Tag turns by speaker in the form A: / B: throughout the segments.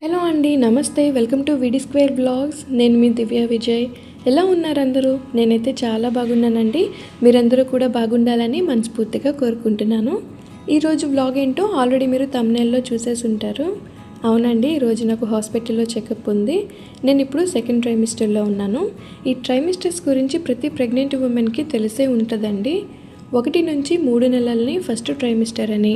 A: Hello అండి, నమస్తే. Welcome to విడి స్క్వేర్ బ్లాగ్స్. నేను మీ దివ్య విజయ్. ఎలా ఉన్నారు అందరూ? నేనైతే చాలా బాగున్నానండి. మీరందరూ కూడా బాగుండాలని మనస్ఫూర్తిగా కోరుకుంటున్నాను. ఈరోజు బ్లాగ్ ఏంటో ఆల్రెడీ మీరు థంబ్నెయిల్లో చూసేసి ఉంటారు. అవునండి, ఈరోజు నాకు హాస్పిటల్లో చెకప్ ఉంది. నేను ఇప్పుడు సెకండ్ ట్రైమిస్టర్లో ఉన్నాను. ఈ ట్రైమిస్టర్స్ గురించి ప్రతి ప్రెగ్నెంట్ ఉమెన్కి తెలిసే ఉంటుందండి. 1 నుంచి 3 నెలల్ని ఫస్ట్ ట్రైమిస్టర్ అని,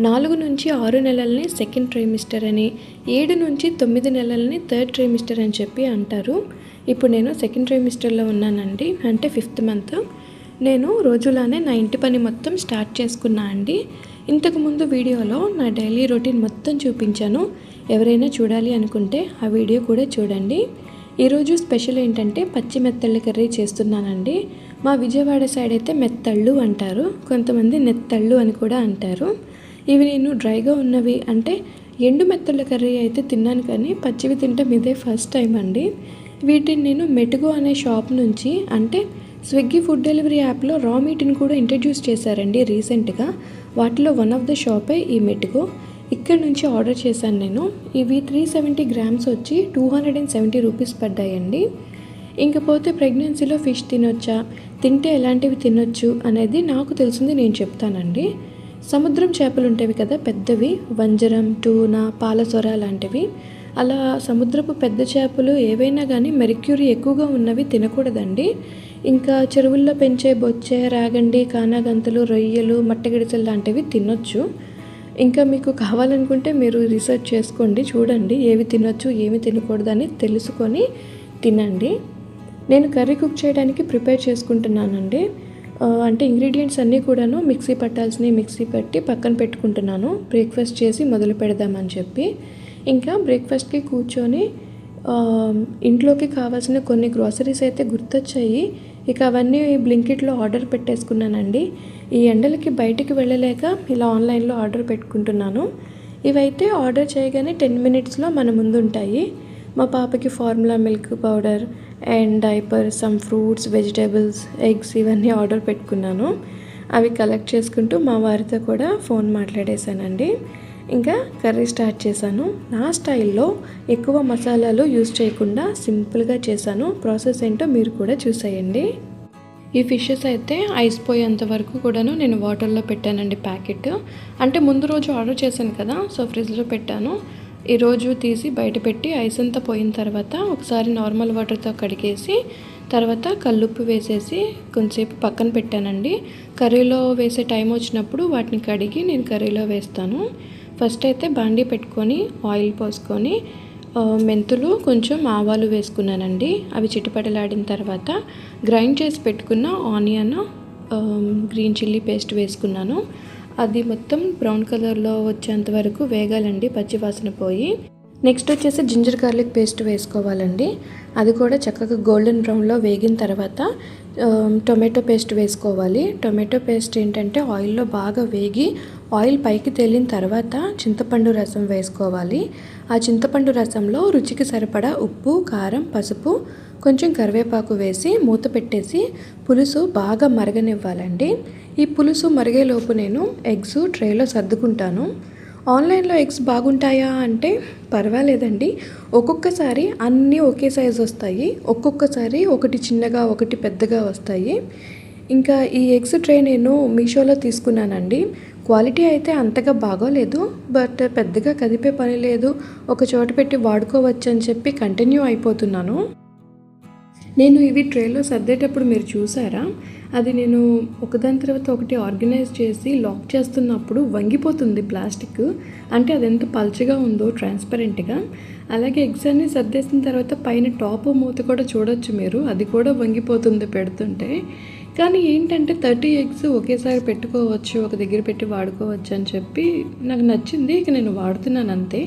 A: 4 నుంచి 6 నెలల్ని సెకండ్ ట్రైమిస్టర్ అని, 7 నుంచి 9 నెలల్ని థర్డ్ ట్రైమిస్టర్ అని చెప్పి అంటారు. ఇప్పుడు నేను సెకండ్ ట్రైమిస్టర్లో ఉన్నానండి, అంటే 5th మంత్. నేను రోజులానే నా ఇంటి పని మొత్తం స్టార్ట్ చేసుకున్నా అండి. ఇంతకుముందు వీడియోలో నా డైలీ రొటీన్ మొత్తం చూపించాను. ఎవరైనా చూడాలి అనుకుంటే ఆ వీడియో కూడా చూడండి. ఈరోజు స్పెషల్ ఏంటంటే పచ్చి మెత్తళ్ళ కర్రీ చేస్తున్నానండి. మా విజయవాడ సైడ్ అయితే మెత్తళ్ళు అంటారు, కొంతమంది నెత్తళ్ళు అని కూడా అంటారు. ఇవి నేను డ్రైగా ఉన్నవి అంటే ఎండు మెత్తళ్ళ కర్రీ అయితే తిన్నాను, కానీ పచ్చివి తింటాం ఇదే ఫస్ట్ టైం అండి. వీటిని నేను మెటుగు అనే షాప్ నుంచి, అంటే స్విగ్గీ ఫుడ్ డెలివరీ యాప్లో రా మీట్ని కూడా ఇంట్రడ్యూస్ చేశారండి రీసెంట్గా. వాటిలో వన్ ఆఫ్ ద షాపే ఈ మెటుగు. ఇక్కడ నుంచి ఆర్డర్ చేశాను నేను. ఇవి 370 గ్రామ్స్ వచ్చి 270 రూపీస్ పడ్డాయండి. ఇంకపోతే ప్రెగ్నెన్సీలో ఫిష్ తినొచ్చా, తింటే ఎలాంటివి తినొచ్చు అనేది నాకు తెలిసింది నేను చెప్తానండి. సముద్రం చేపలు ఉంటాయి కదా పెద్దవి, వంజరం, టూనా, పాలసొర లాంటివి. అలా సముద్రపు పెద్ద చేపలు ఏవైనా కానీ మెర్క్యూరీ ఎక్కువగా ఉన్నవి తినకూడదండి. ఇంకా చెరువుల్లో పెంచే బొచ్చె, రాగండి, కానాగంతులు, రొయ్యలు, మట్టగిడిసెలు లాంటివి తినొచ్చు. ఇంకా మీకు కావాలనుకుంటే మీరు రీసెర్చ్ చేసుకోండి, చూడండి ఏవి తినొచ్చు ఏమి తినకూడదని తెలుసుకొని తినండి. నేను కర్రీ కుక్ చేయడానికి ప్రిపేర్ చేసుకుంటున్నానండి. అంటే ఇంగ్రీడియంట్స్ అన్నీ కూడాను మిక్సీ పట్టాల్సినవి మిక్సీ పట్టి పక్కన పెట్టుకుంటున్నాను, బ్రేక్ఫాస్ట్ చేసి మొదలు పెడదామని చెప్పి. ఇంకా బ్రేక్ఫాస్ట్కి కూర్చొని ఇంట్లోకి కావాల్సిన కొన్ని గ్రోసరీస్ అయితే గుర్తొచ్చాయి. ఇక అవన్నీ బ్లింకిట్లో ఆర్డర్ పెట్టేసుకున్నానండి. ఈ ఎండలకి బయటికి వెళ్ళలేక ఇలా ఆన్లైన్లో ఆర్డర్ పెట్టుకుంటున్నాను. ఇవైతే ఆర్డర్ చేయగానే 10 మినిట్స్లో మన ముందు ఉంటాయి. మా పాపకి formula milk powder and diaper, some fruits, vegetables, eggs ఇవన్నీ ఆర్డర్ పెట్టుకున్నాను. అవి కలెక్ట్ చేసుకుంటూ మా వారితో కూడా ఫోన్ మాట్లాడేశానండి. ఇంకా కర్రీ స్టార్ట్ చేశాను. నా స్టైల్లో ఎక్కువ మసాలాలు యూజ్ చేయకుండా సింపుల్గా చేశాను. ప్రాసెస్ ఏంటో మీరు కూడా చూసేయండి. ఈ ఫిషెస్ అయితే ఐస్ పోయేంత వరకు కూడాను నేను వాటర్లో పెట్టానండి ప్యాకెట్. అంటే ముందు రోజు ఆర్డర్ చేశాను కదా, సో ఫ్రిడ్జ్లో పెట్టాను. ఈరోజు తీసి బయట పెట్టి ఐస్ అంతా పోయిన తర్వాత ఒకసారి నార్మల్ వాటర్తో కడిగేసి తర్వాత కల్లుప్పు వేసేసి కొంచెంసేపు పక్కన పెట్టానండి. కర్రీలో వేసే టైం వచ్చినప్పుడు వాటిని కడిగి నేను కర్రీలో వేస్తాను. ఫస్ట్ అయితే బాండీ పెట్టుకొని ఆయిల్ పోసుకొని మెంతులు, కొంచెం ఆవాలు వేసుకున్నానండి. అవి చిటపటలాడిన తర్వాత గ్రైండ్ చేసి పెట్టుకున్న ఆనియన్, గ్రీన్ చిల్లీ పేస్ట్ వేసుకున్నాను. అది మొత్తం బ్రౌన్ కలర్లో వచ్చేంత వరకు వేగాలండి, పచ్చివాసన పోయి. నెక్స్ట్ వచ్చేసి జింజర్ గార్లిక్ పేస్ట్ వేసుకోవాలండి. అది కూడా చక్కగా గోల్డెన్ బ్రౌన్లో వేగిన తర్వాత టొమాటో పేస్ట్ వేసుకోవాలి. టొమాటో పేస్ట్ ఏంటంటే ఆయిల్లో బాగా వేగి ఆయిల్ పైకి తేలిన తర్వాత చింతపండు రసం వేసుకోవాలి. ఆ చింతపండు రసంలో రుచికి సరిపడా ఉప్పు, కారం, పసుపు, కొంచెం కరివేపాకు వేసి మూత పెట్టేసి పులుసు బాగా మరగనివ్వాలండి. ఈ పులుసు మరిగేలోపు నేను ఎగ్స్ ట్రేలో సర్దుకుంటాను. ఆన్లైన్లో ఎగ్స్ బాగుంటాయా అంటే పర్వాలేదండి. ఒక్కొక్కసారి అన్నీ ఒకే సైజు వస్తాయి, ఒక్కొక్కసారి ఒకటి చిన్నగా ఒకటి పెద్దగా వస్తాయి. ఇంకా ఈ ఎగ్స్ ట్రే నేను మీషోలో తీసుకున్నానండి. క్వాలిటీ అయితే అంతగా బాగోలేదు, బట్ పెద్దగా కదిపే పని లేదు, ఒక చోట పెట్టి వాడుకోవచ్చు అని చెప్పి కంటిన్యూ అయిపోతున్నాను. నేను ఇవి ట్రేలో సర్దేటప్పుడు మీరు చూసారా, అది నేను ఒకదాని తర్వాత ఒకటి ఆర్గనైజ్ చేసి లాక్ చేస్తున్నప్పుడు వంగిపోతుంది ప్లాస్టిక్. అంటే అది ఎంత పల్చగా ఉందో ట్రాన్స్పరెంట్గా. అలాగే ఎగ్స్ అన్ని సర్దేసిన తర్వాత పైన టాప్ మూత కూడా చూడొచ్చు మీరు, అది కూడా వంగిపోతుంది పెడుతుంటే. కానీ ఏంటంటే 30 ఎగ్స్ ఒకేసారి పెట్టుకోవచ్చు, ఒక దగ్గర పెట్టి వాడుకోవచ్చు అని చెప్పి నాకు నచ్చింది. ఇక నేను వాడుతున్నాను అంతే.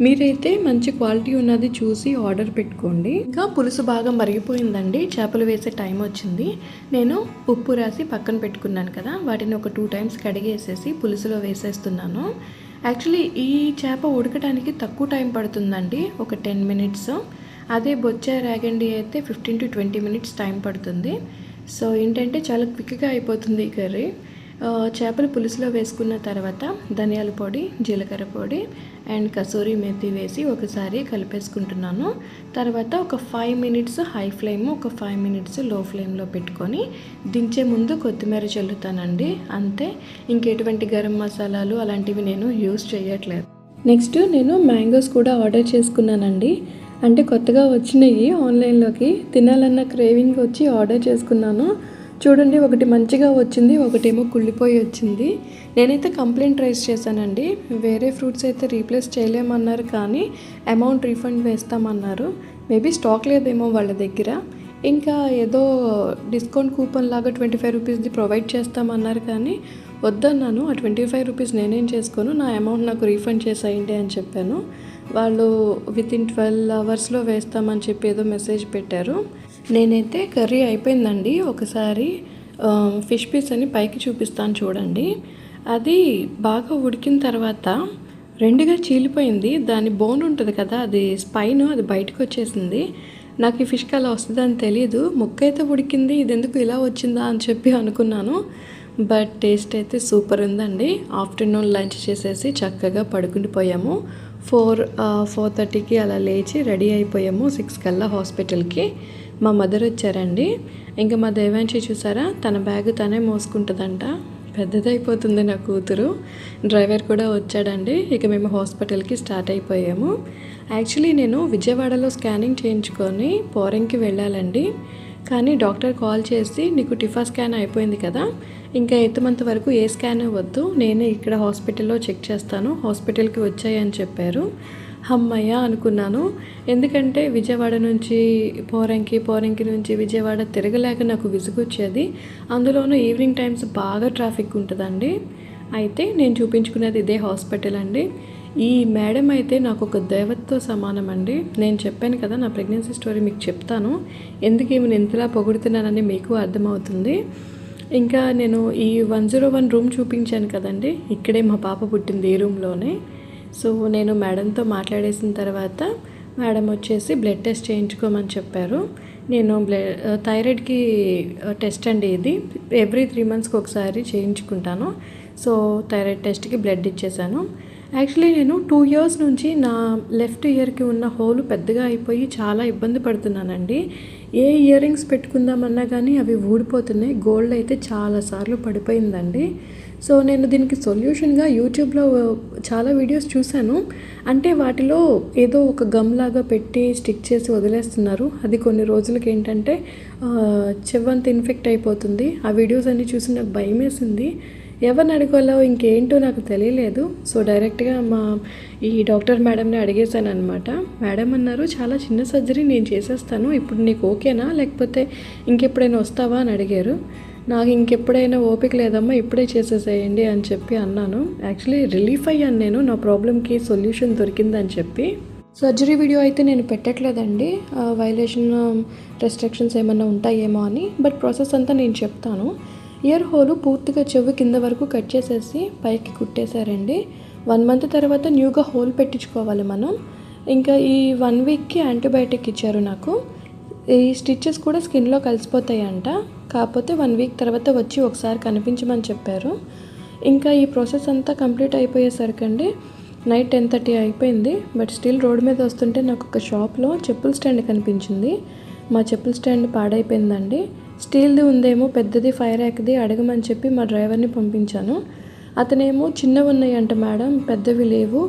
A: మీరైతే మంచి క్వాలిటీ ఉన్నది చూసి ఆర్డర్ పెట్టుకోండి. ఇంకా పులుసు బాగా మరిగిపోయిందండి, చేపలు వేసే టైం వచ్చింది. నేను ఉప్పు రాసి పక్కన పెట్టుకున్నాను కదా, వాటిని ఒక 2 టైమ్స్ కడిగేసేసి పులుసులో వేసేస్తున్నాను. యాక్చువల్లీ ఈ చేప ఉడకడానికి తక్కువ టైం పడుతుందండి, ఒక 10 మినిట్స్. అదే బొచ్చే రాగండి అయితే 15 to 20 మినిట్స్ టైం పడుతుంది. సో ఏంటంటే చాలా క్విక్గా అయిపోతుంది ఈ కర్రీ. చేపల పులుసులో వేసుకున్న తర్వాత ధనియాల పొడి, జీలకర్ర పొడి అండ్ కసూరి మెతి వేసి ఒకసారి కలిపేసుకుంటున్నాను. తర్వాత ఒక 5 మినిట్స్ హై ఫ్లేమ్, ఒక 5 మినిట్స్ లో ఫ్లేమ్లో పెట్టుకొని దించే ముందు కొత్తిమీర చల్లుతానండి. అంతే, ఇంకెటువంటి గరం మసాలాలు అలాంటివి నేను యూస్ చేయట్లేదు. నెక్స్ట్ నేను మ్యాంగోస్ కూడా ఆర్డర్ చేసుకున్నానండి. అంటే కొత్తగా వచ్చినాయి ఆన్లైన్లోకి, తినాలన్న క్రేవింగ్ వచ్చి ఆర్డర్ చేసుకున్నాను. చూడండి, ఒకటి మంచిగా వచ్చింది, ఒకటేమో కుళ్ళిపోయి వచ్చింది. నేనైతే కంప్లైంట్ రైజ్ చేశానండి. వేరే ఫ్రూట్స్ అయితే రీప్లేస్ చేయలేమన్నారు, కానీ అమౌంట్ రీఫండ్ వేస్తామన్నారు. మేబీ స్టాక్ లేదేమో వాళ్ళ దగ్గర. ఇంకా ఏదో డిస్కౌంట్ కూపన్ లాగా 25 రూపీస్ది ప్రొవైడ్ చేస్తామన్నారు, కానీ వద్దన్నాను. ఆ 25 రూపీస్ నేనేం చేసుకోను, నా అమౌంట్ నాకు రీఫండ్ చేసేయండి అని చెప్పాను. వాళ్ళు వితిన్ 12 అవర్స్లో వేస్తామని చెప్పి ఏదో మెసేజ్ పెట్టారు. నేనైతే కర్రీ అయిపోయిందండి. ఒకసారి ఫిష్ పీస్ అని పైకి చూపిస్తాను చూడండి. అది బాగా ఉడికిన తర్వాత రెండుగా చీలిపోయింది. దాని బోన్ ఉంటుంది కదా, అది స్పైన్, అది బయటకు వచ్చేసింది. నాకు ఈ ఫిష్కి అలా వస్తుందని తెలియదు. ముక్క అయితే ఉడికింది, ఇది ఎందుకు ఇలా వచ్చిందా అని చెప్పి అనుకున్నాను. బట్ టేస్ట్ అయితే సూపర్ ఉందండి. ఆఫ్టర్నూన్ లంచ్ చేసేసి చక్కగా పడుకుండిపోయాము. 4:30కి అలా లేచి రెడీ అయిపోయాము. 6 కల్లా హాస్పిటల్కి. మా మదర్ వచ్చారండి. ఇంకా మా దేవాంశి చూసారా, తన బ్యాగ్ తనే మోసుకుంటుందంట. పెద్దదైపోతుంది నా కూతురు. డ్రైవర్ కూడా వచ్చాడండి. ఇక మేము హాస్పిటల్కి స్టార్ట్ అయిపోయాము. యాక్చువల్లీ నేను విజయవాడలో స్కానింగ్ చేయించుకొని పోరంకి వెళ్ళాలండి. కానీ డాక్టర్ కాల్ చేసి, నీకు టిఫా స్కాన్ అయిపోయింది కదా, ఇంకా 8th మంత్ వరకు ఏ స్కాన్ వద్దు, నేనే ఇక్కడ హాస్పిటల్లో చెక్ చేస్తాను, హాస్పిటల్కి వచ్చాయని చెప్పారు. అమ్మయ్య అనుకున్నాను. ఎందుకంటే విజయవాడ నుంచి పోరంకి నుంచి విజయవాడ తిరగలేక నాకు విసుగొచ్చేది. అందులోనూ ఈవినింగ్ టైమ్స్ బాగా ట్రాఫిక్ ఉంటుందండి. అయితే నేను చూపించుకునేది ఇదే హాస్పిటల్ అండి. ఈ మేడం అయితే నాకు ఒక దేవతతో సమానం అండి. నేను చెప్పాను కదా, నా ప్రెగ్నెన్సీ స్టోరీ మీకు చెప్తాను, ఎందుకు ఏమైనా ఎంతలా పొగుడుతున్నానని మీకు అర్థమవుతుంది. ఇంకా నేను ఈ 101 రూమ్ చూపించాను కదండి, ఇక్కడే మా పాప పుట్టింది, ఈ రూమ్లోనే. సో నేను మేడంతో మాట్లాడేసిన తర్వాత మేడం వచ్చేసి బ్లడ్ టెస్ట్ చేయించుకోమని చెప్పారు. నేను థైరాయిడ్కి టెస్ట్ అండి ఇది, ఎవ్రీ 3 మంత్స్కి ఒకసారి చేయించుకుంటాను. సో థైరాయిడ్ టెస్ట్కి బ్లడ్ ఇచ్చేసాను. యాక్చువల్లీ నేను 2 ఇయర్స్ నుంచి నా లెఫ్ట్ ఇయర్కి ఉన్న హోల్ పెద్దగా అయిపోయి చాలా ఇబ్బంది పడుతున్నానండి. ఏ ఇయర్ రింగ్స్ పెట్టుకుందామన్నా కానీ అవి ఊడిపోతున్నాయి. గోల్డ్ అయితే చాలాసార్లు పడిపోయిందండి. సో నేను దీనికి సొల్యూషన్గా యూట్యూబ్లో చాలా వీడియోస్ చూశాను. అంటే వాటిలో ఏదో ఒక గమ్ లాగా పెట్టి స్టిక్ చేసి వదిలేస్తున్నారు. అది కొన్ని రోజులకి ఏంటంటే చెవంతా ఇన్ఫెక్ట్ అయిపోతుంది. ఆ వీడియోస్ అన్నీ చూసి నాకు భయం వేసింది. ఎవరిని అడగాలో ఇంకేంటో నాకు తెలియలేదు. సో డైరెక్ట్గా ఈ డాక్టర్ మేడంని అడిగేశాను అనమాట. మేడం అన్నారు, చాలా చిన్న సర్జరీ నేను చేసేస్తాను, ఇప్పుడు నీకు ఓకేనా, లేకపోతే ఇంకెప్పుడైనా వస్తావా అని అడిగారు. నాకు ఇంకెప్పుడైనా ఓపిక లేదమ్మా, ఇప్పుడే చేసేసేయండి అని చెప్పి అన్నాను. యాక్చువల్లీ రిలీఫ్ అయ్యాను నేను, నా ప్రాబ్లమ్కి సొల్యూషన్ దొరికిందని చెప్పి. సర్జరీ వీడియో అయితే నేను పెట్టట్లేదండి, వైలేషన్ రెస్ట్రిక్షన్స్ ఏమైనా ఉంటాయేమో అని. బట్ ప్రాసెస్ అంతా నేను చెప్తాను. ఇయర్ హోలు పూర్తిగా చెవి కింద వరకు కట్ చేసేసి పైకి కుట్టేశారండి. 1 మంత్ తర్వాత న్యూగా హోల్ పెట్టించుకోవాలి మనం. ఇంకా ఈ 1 వీక్కి యాంటీబయాటిక్ ఇచ్చారు నాకు. ఈ స్టిచ్చెస్ కూడా స్కిన్లో కలిసిపోతాయంట. కాకపోతే 1 వీక్ తర్వాత వచ్చి ఒకసారి కనిపించమని చెప్పారు. ఇంకా ఈ ప్రాసెస్ అంతా కంప్లీట్ అయిపోయేసరికండి నైట్ 10:30 అయిపోయింది. బట్ స్టిల్ రోడ్ మీద వస్తుంటే నాకు ఒక షాప్లో చెప్పుల స్టాండ్ కనిపించింది. మా చెప్పుల స్టాండ్ పాడైపోయిందండి. స్టీల్ది ఉందేమో, పెద్దది ఫైర్ ర్యాక్ది అడగమని చెప్పి మా డ్రైవర్ని పంపించాను. అతనేమో చిన్నవి ఉన్నాయంట మేడం, పెద్దవి లేవు,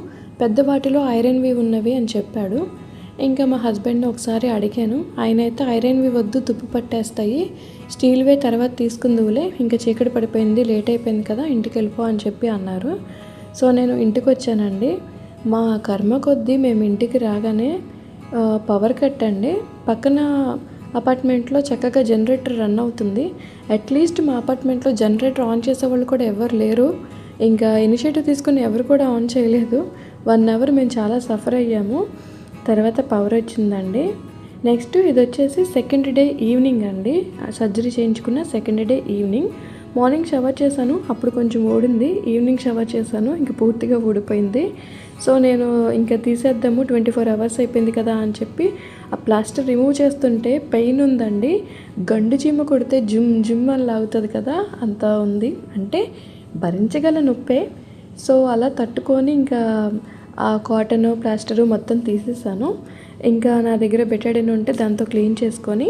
A: పెద్ద వాటిలో ఐరన్వి ఉన్నవి అని చెప్పాడు. ఇంకా మా హస్బెండ్ని ఒకసారి అడిగాను. ఆయన అయితే ఐరన్వి వద్దు, తుప్పు పట్టేస్తాయి, స్టీల్వే తర్వాత తీసుకుందువులే, ఇంకా చీకటి పడిపోయింది, లేట్ అయిపోయింది కదా, ఇంటికి వెళ్ళిపో అని చెప్పి అన్నారు. సో నేను ఇంటికి వచ్చానండి. మా కర్మ కొద్దీ మేము ఇంటికి రాగానే పవర్ కట్ అండి. పక్కన అపార్ట్మెంట్లో చక్కగా జనరేటర్ రన్ అవుతుంది. అట్లీస్ట్ మా అపార్ట్మెంట్లో జనరేటర్ ఆన్ చేసేవాళ్ళు కూడా ఎవరు లేరు. ఇంకా ఇనిషియేటివ్ తీసుకుని ఎవరు కూడా ఆన్ చేయలేదు. 1 అవర్ మేము చాలా సఫర్ అయ్యాము. తర్వాత పవర్ వచ్చిందండి. నెక్స్ట్ ఇది వచ్చేసి సెకండ్ డే ఈవినింగ్ అండి, సర్జరీ చేయించుకున్న second day evening. Morning shower చేశాను, అప్పుడు కొంచెం ఊడింది. ఈవినింగ్ షవర్ చేశాను, ఇంక పూర్తిగా ఊడిపోయింది. సో నేను ఇంకా తీసేద్దాము, 24 అవర్స్ అయిపోయింది కదా అని చెప్పి ఆ ప్లాస్టర్ రిమూవ్ చేస్తుంటే పెయిన్ ఉందండి. గండు చీమ కొడితే జుమ్ జుమ్ అని లాగుతుంది కదా, అంత ఉంది. అంటే భరించగల నొప్పే. సో అలా తట్టుకొని ఇంకా ఆ కాటను ప్లాస్టరు మొత్తం తీసేసాను. ఇంకా నా దగ్గర బెటాడిన్ ఉంటే దాంతో క్లీన్ చేసుకొని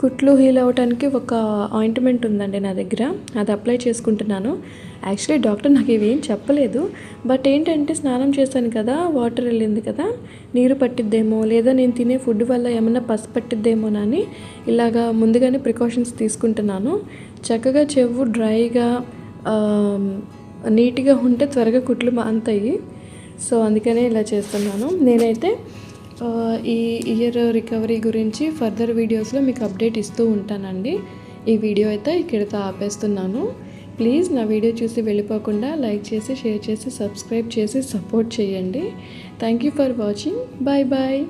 A: కుట్లు హీల్ అవ్వడానికి ఒక ఆయింట్మెంట్ ఉందండి నా దగ్గర, అది అప్లై చేసుకుంటున్నాను. యాక్చువల్లీ డాక్టర్ నాకు ఇవేం చెప్పలేదు, బట్ ఏంటంటే స్నానం చేశాను కదా, వాటర్ వెళ్ళింది కదా, నీరు పట్టిద్దేమో లేదా నేను తినే ఫుడ్ వల్ల ఏమన్నా పసు పట్టిద్దేమోనని ఇలాగా ముందుగానే ప్రికాషన్స్ తీసుకుంటున్నాను. చక్కగా చెవు డ్రైగా నీట్గా ఉంటే త్వరగా కుట్లు మానుతాయి. సో అందుకనే ఇలా చేస్తున్నాను. నేనైతే ఈ ఇయర్ రికవరీ గురించి ఫర్దర్ వీడియోస్లో మీకు అప్డేట్ ఇస్తూ ఉంటానండి. ఈ వీడియో అయితే ఇక్కడితో ఆపేస్తున్నాను. ప్లీజ్ నా వీడియో చూసి వెళ్ళిపోకుండా లైక్ చేసి, షేర్ చేసి, సబ్స్క్రైబ్ చేసి సపోర్ట్ చేయండి. Thank you for watching. Bye bye.